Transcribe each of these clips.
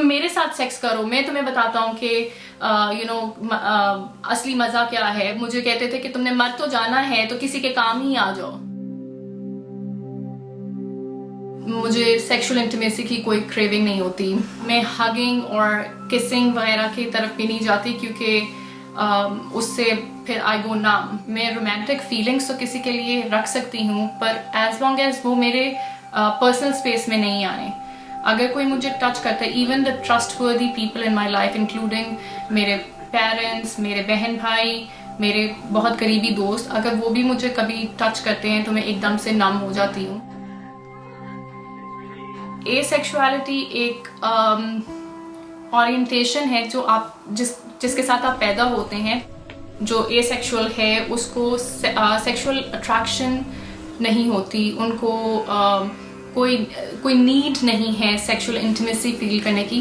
मेरे साथ सेक्स करो, मैं तुम्हें बताता हूँ कि असली मजा क्या है। मुझे कहते थे कि तुमने मर तो जाना है तो किसी के काम ही आ जाओ। मुझे सेक्सुअल इंटीमेसी की कोई क्रेविंग नहीं होती। मैं हगिंग और किसिंग वगैरह की तरफ भी नहीं जाती, क्योंकि उससे फिर आई गो नाम। मैं रोमांटिक फीलिंग्स तो किसी के लिए रख सकती हूँ, पर एज लॉन्ग एज वो मेरे पर्सनल स्पेस में नहीं आए। अगर कोई मुझे टच करता है, even the trustworthy people in my life including मेरे पेरेंट्स, मेरे बहन भाई, मेरे बहुत करीबी दोस्त, अगर वो भी मुझे कभी टच करते हैं तो मैं एकदम से नम हो जाती हूँ। एसेक्सुअलिटी एक ओरिएंटेशन है जो आप जिसके साथ आप पैदा होते हैं। जो एसेक्सुअल है उसको सेक्सुअल अट्रैक्शन नहीं होती, उनको कोई नीड नहीं है सेक्सुअल इंटीमेसी फील करने की।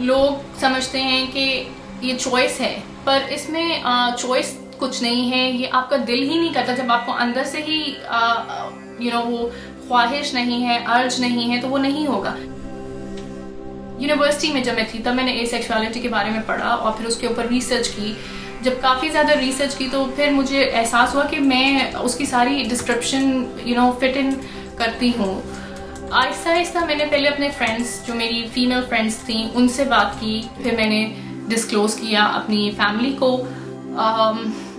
लोग समझते हैं कि ये चॉइस है, पर इसमें चॉइस कुछ नहीं है। ये आपका दिल ही नहीं करता। जब आपको अंदर से ही वो ख्वाहिश नहीं है, अर्ज नहीं है, तो वो नहीं होगा। यूनिवर्सिटी में जब मैं थी तब मैंने एसेक्सुअलिटी के बारे में पढ़ा और फिर उसके ऊपर रिसर्च की। जब काफ़ी ज़्यादा रिसर्च की तो फिर मुझे एहसास हुआ कि मैं उसकी सारी डिस्क्रिप्शन फिट इन करती हूँ। आहिस्ता आहिस्ता मैंने पहले अपने फ्रेंड्स, जो मेरी फीमेल फ्रेंड्स थी, उनसे बात की। फिर मैंने डिस्क्लोज किया अपनी फैमिली को।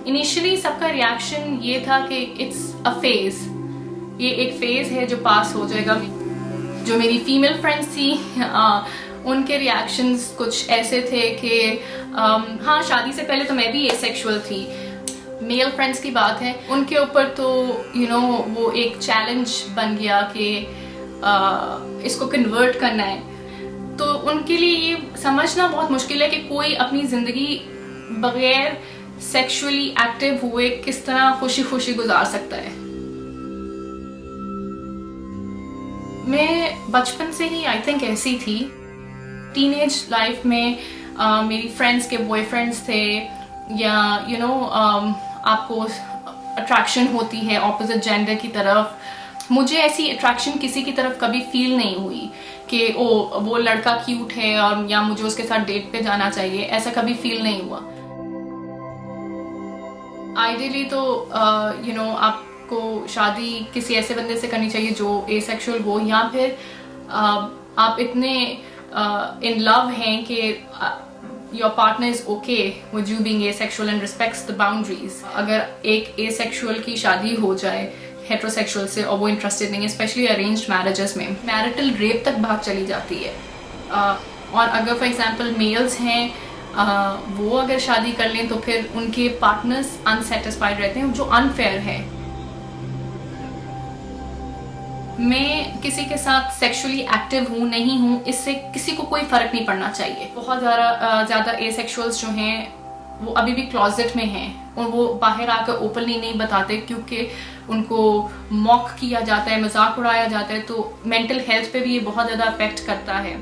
इनिशियली सबका रिएक्शन ये था कि इट्स अ फेज, ये एक फेज है जो पास हो जाएगा। जो मेरी फीमेल फ्रेंड्स थी उनके रिएक्शंस कुछ ऐसे थे कि हाँ, शादी से पहले तो मैं भी एसेक्सुअल थी। मेल फ्रेंड्स की बात है, उनके ऊपर तो वो एक चैलेंज बन गया कि इसको कन्वर्ट करना है। तो उनके लिए ये समझना बहुत मुश्किल है कि कोई अपनी जिंदगी बगैर सेक्सुअली एक्टिव हुए किस तरह खुशी खुशी गुजार सकता है। मैं बचपन से ही आई थिंक ऐसी थी। टीनेज लाइफ में मेरी फ्रेंड्स के बॉयफ्रेंड्स थे, या आपको अट्रैक्शन होती है ऑपोजिट जेंडर की तरफ। मुझे ऐसी अट्रैक्शन किसी की तरफ कभी फील नहीं हुई कि वो लड़का क्यूट है और या मुझे उसके साथ डेट पे जाना चाहिए, ऐसा कभी फील नहीं हुआ। आइडियली तो आपको शादी किसी ऐसे बंदे से करनी चाहिए जो एसेक्सुअल हो, या फिर आप इतने इन लव हैं कि your partner is okay with you being asexual and respects the boundaries. अगर एक एसेक्सुअल की शादी हो जाए हेट्रोसेक्सुअल से और वो इंटरेस्टेड नहीं है, स्पेशली अरेंज्ड मैरिजेस में मैरिटल रेप तक बात चली जाती है। और अगर फॉर एग्जांपल मेल्स हैं, वो अगर शादी कर लें तो फिर उनके पार्टनर्स अनसेटिस्फाइड रहते हैं, जो अनफेयर है। मैं किसी के साथ सेक्सुअली एक्टिव हूँ नहीं हूँ, इससे किसी को कोई फर्क नहीं पड़ना चाहिए। बहुत ज़्यादा एसेक्सुअल्स जो हैं वो अभी भी क्लोजेट में हैं और वो बाहर आकर ओपनली नहीं बताते, क्योंकि उनको मॉक किया जाता है, मजाक उड़ाया जाता है। तो मेंटल हेल्थ पे भी ये बहुत ज़्यादा अफेक्ट करता है।